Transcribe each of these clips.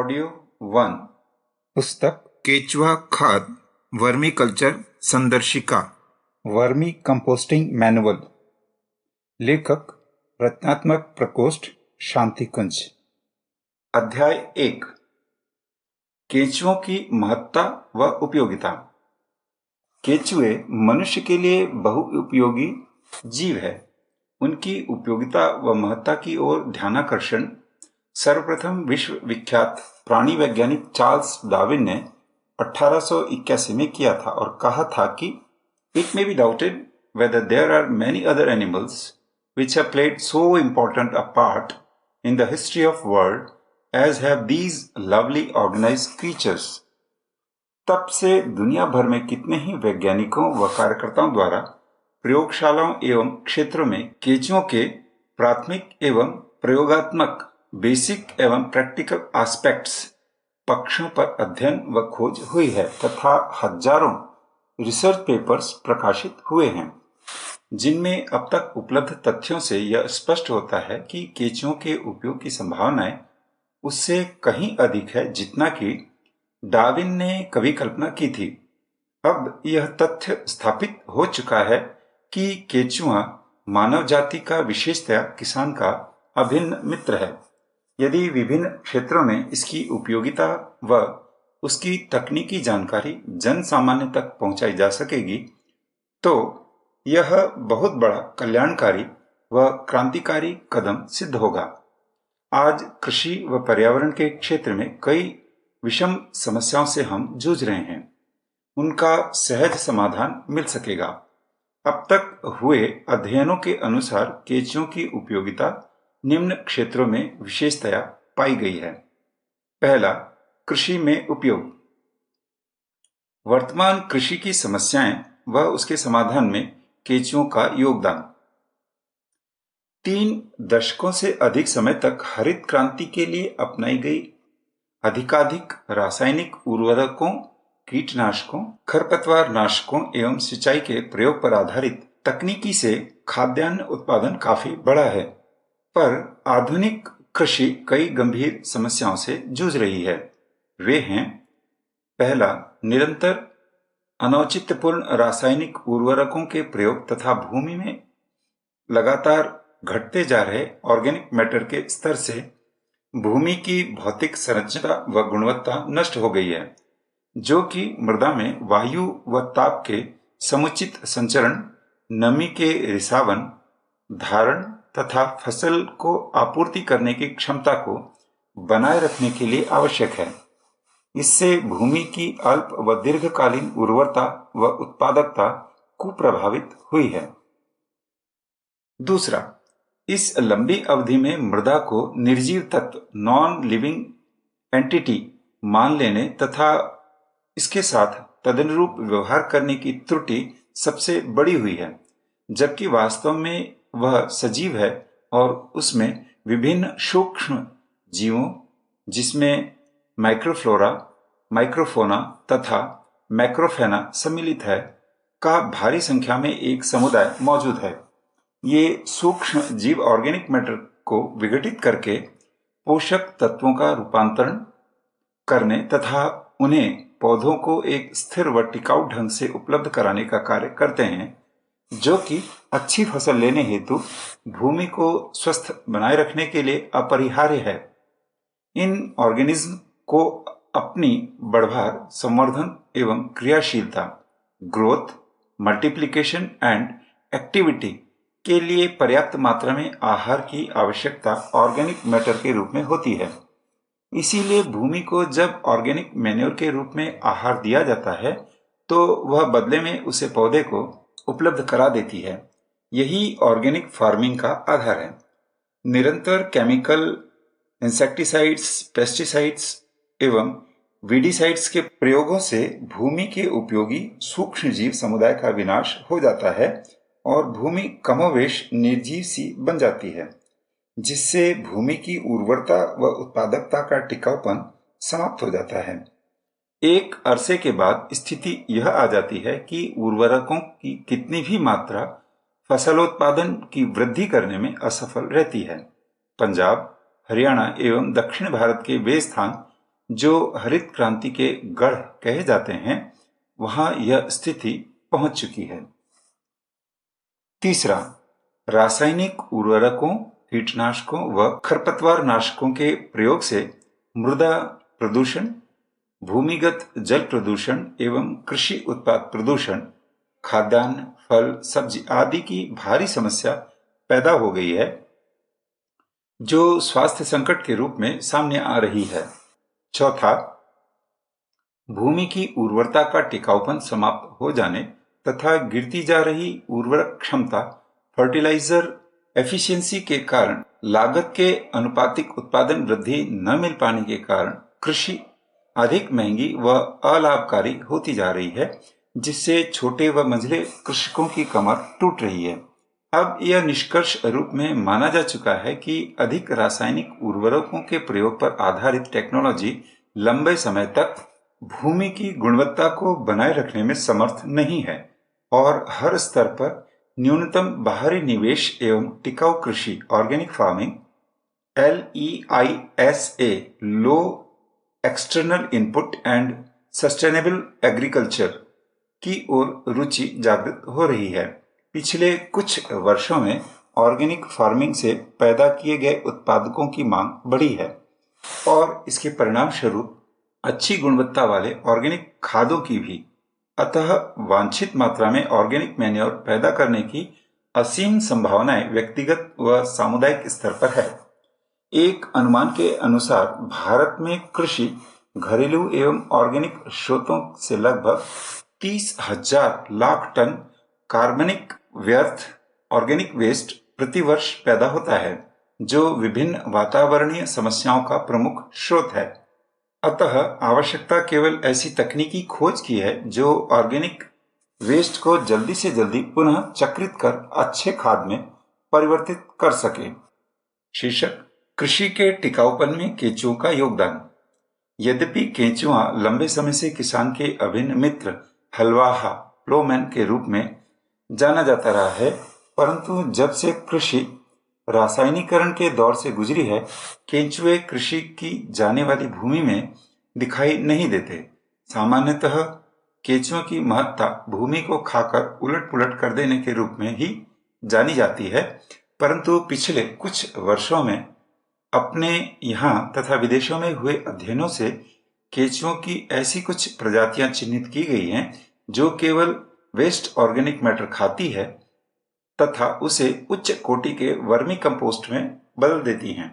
Audio 1। पुस्तक केचुआ खाद वर्मी कल्चर संदर्शिका। Vermicomposting manual. लेखक रत्नात्मक प्रकोष्ठ, शांति कुंज। अध्याय 1। केचुओं की महत्ता व उपयोगिता। केचुए मनुष्य के लिए बहुउपयोगी जीव है। उनकी उपयोगिता व महत्ता की ओर ध्यानाकर्षण सर्वप्रथम विश्व विख्यात प्राणी वैज्ञानिक चार्ल्स डार्विन ने 1881 में किया था और कहा था कि it may be doubted whether there are many other animals which have played so important a part in the history of world as have these lovely organized creatures। तब से दुनिया भर में कितने ही वैज्ञानिकों व कार्यकर्ताओं द्वारा प्रयोगशालाओं एवं क्षेत्रों में केचुओं के प्राथमिक एवं प्रयोगात्मक बेसिक एवं प्रैक्टिकल एस्पेक्ट्स पक्षों पर अध्ययन व खोज हुई है तथा हजारों रिसर्च पेपर्स प्रकाशित हुए हैं, जिनमें अब तक उपलब्ध तथ्यों से यह स्पष्ट होता है कि केचुओं के उपयोग की संभावनाएं उससे कहीं अधिक है जितना कि डार्विन ने कभी कल्पना की थी। अब यह तथ्य स्थापित हो चुका है कि केचुआ मानव जाति का, विशेषतया किसान का अभिन्न मित्र है। यदि विभिन्न क्षेत्रों में इसकी उपयोगिता व उसकी तकनीकी जानकारी जन सामान्य तक पहुंचाई जा सकेगी तो यह बहुत बड़ा कल्याणकारी व क्रांतिकारी कदम सिद्ध होगा। आज कृषि व पर्यावरण के क्षेत्र में कई विषम समस्याओं से हम जूझ रहे हैं, उनका सहज समाधान मिल सकेगा। अब तक हुए अध्ययनों के अनुसार केचुओं की उपयोगिता निम्न क्षेत्रों में विशेषतया पाई गई है। पहला, कृषि में उपयोग। वर्तमान कृषि की समस्याएं व उसके समाधान में केचुओं का योगदान। 3 दशकों से अधिक समय तक हरित क्रांति के लिए अपनाई गई अधिकाधिक रासायनिक उर्वरकों, कीटनाशकों, खरपतवार नाशकों एवं सिंचाई के प्रयोग पर आधारित तकनीकी से खाद्यान्न उत्पादन काफी बढ़ा है, पर आधुनिक कृषि कई गंभीर समस्याओं से जूझ रही है। वे हैं: पहला, निरंतर अनौचित्यपूर्ण रासायनिक उर्वरकों के प्रयोग तथा भूमि में लगातार घटते जा रहे ऑर्गेनिक मैटर के स्तर से भूमि की भौतिक संरचना व गुणवत्ता नष्ट हो गई है, जो कि मृदा में वायु व ताप के समुचित संचरण, नमी के रिसावन, धारण तथा फसल को आपूर्ति करने की क्षमता को बनाए रखने के लिए आवश्यक है। इससे भूमि की अल्प व दीर्घकालीन उर्वरता व उत्पादकता कुप्रभावित हुई है। दूसरा, इस लंबी अवधि में मृदा को निर्जीव तत्व, नॉन लिविंग एंटिटी मान लेने तथा इसके साथ तदनुरूप व्यवहार करने की त्रुटि सबसे बड़ी हुई है, जबकि वास्तव में वह सजीव है और उसमें विभिन्न सूक्ष्म जीवों, जिसमें माइक्रोफ्लोरा, माइक्रोफोना तथा मैक्रोफेना सम्मिलित है, का भारी संख्या में एक समुदाय मौजूद है। ये सूक्ष्म जीव ऑर्गेनिक मैटर को विघटित करके पोषक तत्वों का रूपांतरण करने तथा उन्हें पौधों को एक स्थिर व टिकाऊ ढंग से उपलब्ध कराने का कार्य करते हैं, जो कि अच्छी फसल लेने हेतु भूमि को स्वस्थ बनाए रखने के लिए अपरिहार्य है। इन ऑर्गेनिज्म को अपनी बढ़वार, संवर्धन एवं क्रियाशीलता, ग्रोथ, मल्टीप्लिकेशन एंड एक्टिविटी के लिए पर्याप्त मात्रा में आहार की आवश्यकता ऑर्गेनिक मैटर के रूप में होती है। इसीलिए भूमि को जब ऑर्गेनिक मैन्योर के रूप में आहार दिया जाता है तो वह बदले में उसे पौधे को उपलब्ध करा देती है। यही ऑर्गेनिक फार्मिंग का आधार है। निरंतर केमिकल, इंसेक्टिसाइड्स, पेस्टिसाइड्स एवं वीडिसाइड्स के प्रयोगों से भूमि के उपयोगी सूक्ष्म जीव समुदाय का विनाश हो जाता है और भूमि कमोवेश निर्जीव सी बन जाती है, जिससे भूमि की उर्वरता व उत्पादकता का टिकाऊपन समाप्त हो जाता है। एक अरसे के बाद स्थिति यह आ जाती है कि उर्वरकों की कितनी भी मात्रा फसलोत्पादन की वृद्धि करने में असफल रहती है। पंजाब, हरियाणा एवं दक्षिण भारत के वे स्थान जो हरित क्रांति के गढ़ कहे जाते हैं, वहां यह स्थिति पहुंच चुकी है। तीसरा, रासायनिक उर्वरकों, कीटनाशकों व खरपतवार नाशकों के प्रयोग से मृदा प्रदूषण, भूमिगत जल प्रदूषण एवं कृषि उत्पाद प्रदूषण, खाद्यान्न, फल, सब्जी आदि की भारी समस्या पैदा हो गई है, जो स्वास्थ्य संकट के रूप में सामने आ रही है। चौथा, भूमि की उर्वरता का टिकाऊपन समाप्त हो जाने तथा गिरती जा रही उर्वरक क्षमता, फर्टिलाइजर एफिशिएंसी के कारण लागत के अनुपातिक उत्पादन वृद्धि न मिल पाने के कारण कृषि अधिक महंगी व अलाभकारी होती जा रही है, जिससे छोटे व मझले कृषकों की कमर टूट रही है। अब यह निष्कर्ष रूप में माना जा चुका है कि अधिक रासायनिक उर्वरकों के प्रयोग पर आधारित टेक्नोलॉजी लंबे समय तक भूमि की गुणवत्ता को बनाए रखने में समर्थ नहीं है और हर स्तर पर न्यूनतम बाहरी निवेश एवं टिकाऊ कृषि, organic farming, LEISA, low external input and sustainable agriculture की ओर रुचि जागृत हो रही है। पिछले कुछ वर्षों में ऑर्गेनिक फार्मिंग से पैदा किए गए उत्पादकों की मांग बढ़ी है और इसके परिणाम स्वरूप अच्छी गुणवत्ता वाले ऑर्गेनिक खादों की भी, अतः वांछित मात्रा में ऑर्गेनिक मैन्योर पैदा करने की असीम संभावनाएं व्यक्तिगत व सामुदायिक स्तर पर है। एक अनुमान के अनुसार भारत में कृषि, घरेलू एवं ऑर्गेनिक स्रोतों से लगभग 30,000 लाख टन कार्बनिक व्यर्थ ऑर्गेनिक वेस्ट प्रति वर्ष पैदा होता है, जो विभिन्न वातावरणीय समस्याओं का प्रमुख स्रोत है। अतः आवश्यकता केवल ऐसी तकनीकी खोज की है जो ऑर्गेनिक वेस्ट को जल्दी से जल्दी पुनः चक्रित कर अच्छे खाद में परिवर्तित कर सके। शीर्षक, कृषि के टिकाऊपन में केंचुओं का योगदान। यद्यपि केंचुआ लंबे समय से किसान के अभिन्न मित्र, हलवाहा, प्लोमैन के रूप में जाना जाता रहा है, परंतु जब से कृषि रासायनिकरण के दौर से गुजरी है, केंचुए कृषि की जाने वाली भूमि में दिखाई नहीं देते। सामान्यतः केंचुओं की महत्ता भूमि को खाकर उलट पुलट कर देने के रूप में ही जानी जाती है, परंतु पिछले कुछ वर्षों में अपने यहाँ तथा विदेशों में हुए अध्ययनों से केंचुओं की ऐसी कुछ प्रजातियां चिन्हित की गई हैं जो केवल वेस्ट ऑर्गेनिक मैटर खाती है तथा उसे उच्च कोटि के वर्मी कंपोस्ट में बदल देती हैं।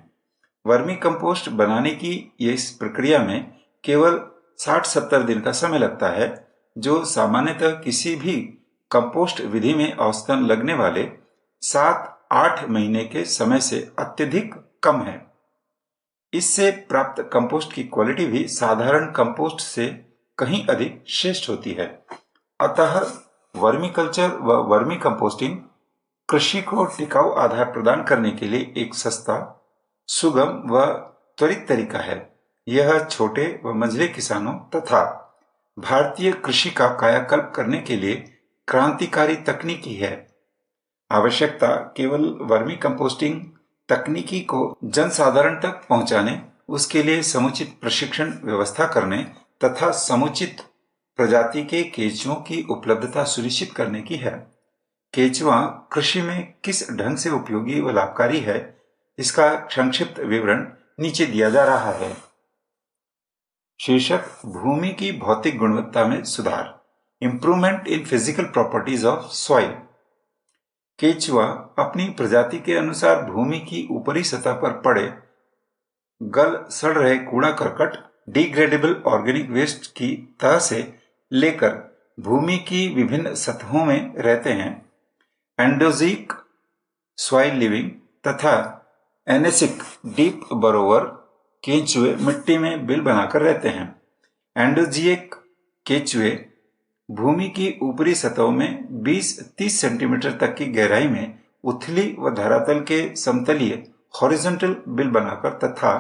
वर्मी कंपोस्ट बनाने की इस प्रक्रिया में केवल 60-70 दिन का समय लगता है, जो सामान्यतः किसी भी कंपोस्ट विधि में औसतन लगने वाले 7-8 महीने के समय से अत्यधिक कम है। इससे प्राप्त कंपोस्ट की क्वालिटी भी साधारण कंपोस्ट से कहीं अधिक श्रेष्ठ होती है। अतः वर्मी कल्चर व वर्मी कंपोस्टिंग कृषि को टिकाऊ आधार प्रदान करने के लिए एक सस्ता, सुगम व त्वरित तरीका है। यह छोटे व मंझले किसानों तथा भारतीय कृषि का कायाकल्प करने के लिए क्रांतिकारी तकनीकी है। आवश्यकता केवल वर्मी कंपोस्टिंग तकनीकी को जनसाधारण तक पहुंचाने, उसके लिए समुचित प्रशिक्षण व्यवस्था करने तथा समुचित प्रजाति के केंचुओं की उपलब्धता सुनिश्चित करने की है। केंचुआ कृषि में किस ढंग से उपयोगी व लाभकारी है, इसका संक्षिप्त विवरण नीचे दिया जा रहा है। शीर्षक, भूमि की भौतिक गुणवत्ता में सुधार, improvement in physical properties of soil. केंचुआ अपनी प्रजाति के अनुसार भूमि की ऊपरी सतह पर पड़े गल सड़ रहे कूड़ा करकट, डिग्रेडेबल ऑर्गेनिक वेस्ट की तह से लेकर भूमि की विभिन्न सतहों में रहते हैं। एंडोजिक सॉइल लिविंग तथा एनेसिक डीप बरोवर केंचुए मिट्टी में बिल बनाकर रहते हैं। एंडोजिक केंचुए भूमि की ऊपरी सतहों में 20-30 सेंटीमीटर तक की गहराई में उथली व धरातल के समतलीय हॉरिजॉन्टल बिल बनाकर तथा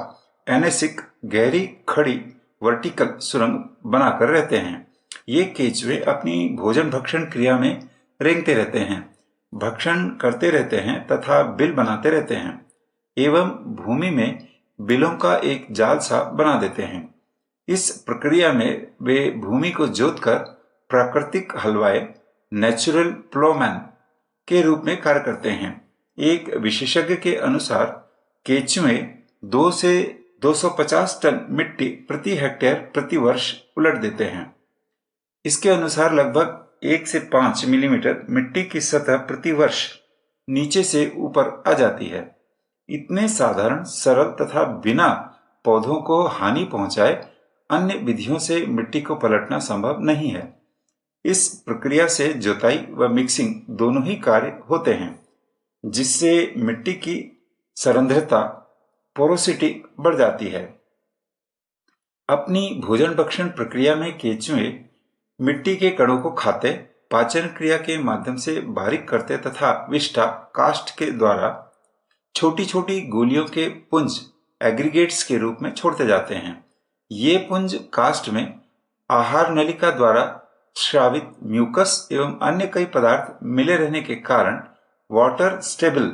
एनेसिक गहरी खड़ी वर्टिकल सुरंग बनाकर रहते हैं। ये केंचुए अपनी भोजन भक्षण क्रिया में रेंगते रहते हैं, भक्षण करते रहते हैं तथा बिल बनाते रहते हैं एवं भूमि में बिलों का एक जाल सा बना देते हैं। इस प्रक्रिया में वे भूमि को जोतकर प्राकृतिक हलवाई नेचुरल प्लोमैन के रूप में कार्य करते हैं। एक विशेषज्ञ के अनुसार केंचुए 2 से 250 टन मिट्टी प्रति हेक्टेयर प्रति वर्ष उलट देते हैं। इसके अनुसार लगभग 1 से 5 मिलीमीटर मिट्टी की सतह प्रति वर्ष नीचे से ऊपर आ जाती है। इतने साधारण, सरल तथा बिना पौधों को हानि पहुंचाए अन्य विधियों से मिट्टी को पलटना संभव नहीं है। इस प्रक्रिया से जुताई व मिक्सिंग दोनों ही कार्य होते हैं, जिससे मिट्टी की सरंध्रता, पोरोसिटी बढ़ जाती है। अपनी भोजन भक्षण प्रक्रिया में केंचुए मिट्टी के कणों को खाते, पाचन क्रिया के माध्यम से बारीक करते तथा विष्ठा काष्ठ के द्वारा छोटी छोटी गोलियों के पुंज एग्रीगेट्स के रूप में छोड़ते जाते हैं। ये पुंज काष्ठ में आहार नलिका द्वारा स्रावित म्यूकस एवं अन्य कई पदार्थ मिले रहने के कारण वाटर स्टेबल,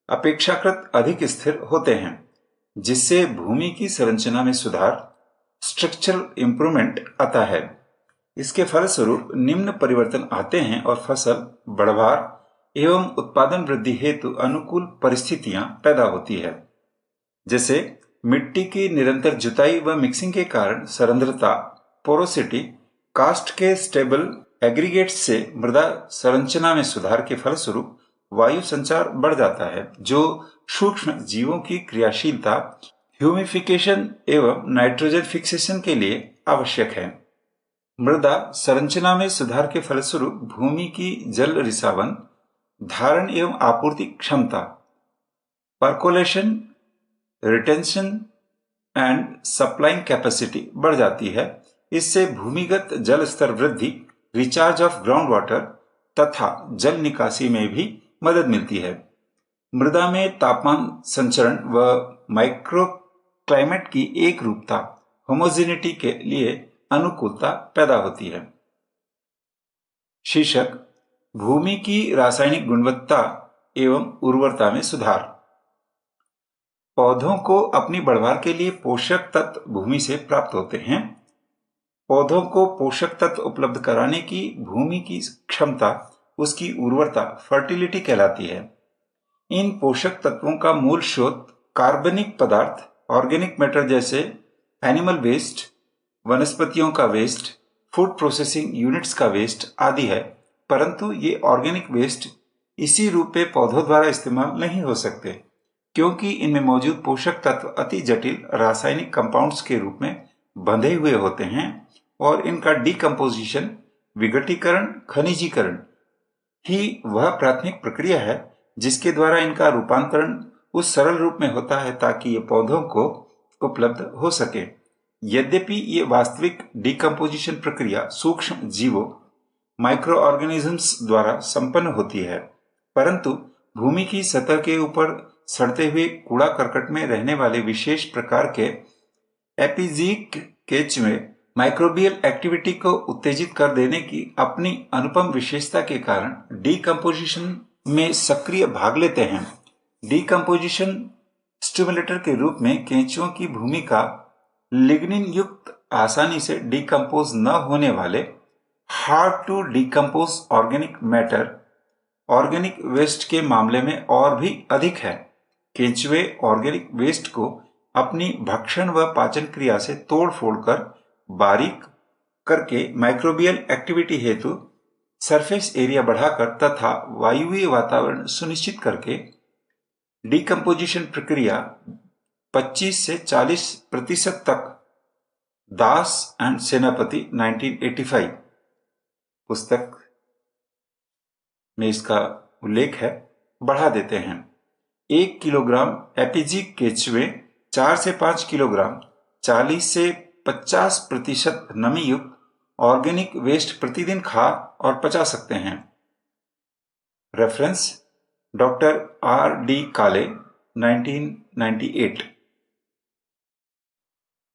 अपेक्षाकृत अधिक स्थिर होते हैं, जिससे भूमि की संरचना में सुधार, स्ट्रक्चरल इंप्रूवमेंट आता है। इसके फलस्वरूप निम्न परिवर्तन आते हैं और फसल बढ़वार एवं उत्पादन वृद्धि हेतु अनुकूल परिस्थितियां पैदा होती है। जैसे मिट्टी की निरंतर जुताई व मिक्सिंग के कारण सरंध्रता, पोरोसिटी, कास्ट के स्टेबल एग्रीगेट्स से मृदा संरचना में सुधार के फलस्वरूप वायु संचार बढ़ जाता है, जो सूक्ष्म जीवों की क्रियाशीलता, ह्यूमिफिकेशन एवं नाइट्रोजन फिक्सेशन के लिए आवश्यक है। मृदा संरचना में सुधार के फलस्वरूप भूमि की जल रिसावन, धारण एवं आपूर्ति क्षमता, percolation, retention and supplying capacity बढ़ जाती है। इससे भूमिगत जल स्तर वृद्धि, रिचार्ज ऑफ ग्राउंड वाटर तथा जल निकासी में भी मदद मिलती है। मृदा में तापमान संचरण व माइक्रो क्लाइमेट की एक रूपता, होमोजेनिटी के लिए अनुकूलता पैदा होती है। शीर्षक: भूमि की रासायनिक गुणवत्ता एवं उर्वरता में सुधार। पौधों को अपनी बढ़वार के लिए पोषक तत्व भूमि से प्राप्त होते हैं। पौधों को पोषक तत्व उपलब्ध कराने की भूमि की क्षमता उसकी उर्वरता, फर्टिलिटी कहलाती है। इन पोषक तत्वों का मूल स्रोत कार्बनिक पदार्थ, ऑर्गेनिक मैटर जैसे एनिमल वेस्ट, वनस्पतियों का वेस्ट, फूड प्रोसेसिंग यूनिट्स का वेस्ट आदि है। परंतु ये ऑर्गेनिक वेस्ट इसी रूप में पौधों द्वारा इस्तेमाल नहीं हो सकते, क्योंकि इनमें मौजूद पोषक तत्व अति जटिल रासायनिक कंपाउंड्स के रूप में बंधे हुए होते हैं और इनका डिकम्पोजिशन, विघटीकरण, खनिजीकरण ही वह प्राथमिक प्रक्रिया है जिसके द्वारा इनका रूपांतरण उस सरल रूप में होता है ताकि ये पौधों को उपलब्ध हो सके। यद्यपि ये वास्तविक डिकम्पोजिशन प्रक्रिया सूक्ष्म जीवों, माइक्रो ऑर्गेनिजम्स द्वारा संपन्न होती है, परंतु भूमि की सतह के ऊपर सड़ते हुए कूड़ा करकट में रहने वाले विशेष प्रकार के एपिजीक केंचुए माइक्रोबियल एक्टिविटी को उत्तेजित कर देने की अपनी अनुपम विशेषता के कारण डिकम्पोजिशन में सक्रिय भाग लेते हैं। डिकम्पोजिशन स्टिमुलेटर के रूप में केंचुओं की भूमिका लिग्निन युक्त, आसानी से डिकम्पोज न होने वाले, hard to decompose organic matter, organic waste के मामले में और भी अधिक है। केंचुए ऑर्गेनिक वेस्ट को अपनी भक्षण व पाचन क्रिया से तोड़ फोड़ कर बारीक करके माइक्रोबियल एक्टिविटी हेतु सरफेस एरिया बढ़ाकर तथा वायुवीय वातावरण सुनिश्चित करके डिकम्पोजिशन प्रक्रिया 25 से 40% तक दास एंड सेनापति 1985 पुस्तक में इसका उल्लेख है, बढ़ा देते हैं। 1 किलोग्राम एपिजीक केंचुए 4 से 5 किलोग्राम 40 से 50% नमी युक्त ऑर्गेनिक वेस्ट प्रतिदिन खा और पचा सकते हैं। Reference: doctor R.D. काले, 1998।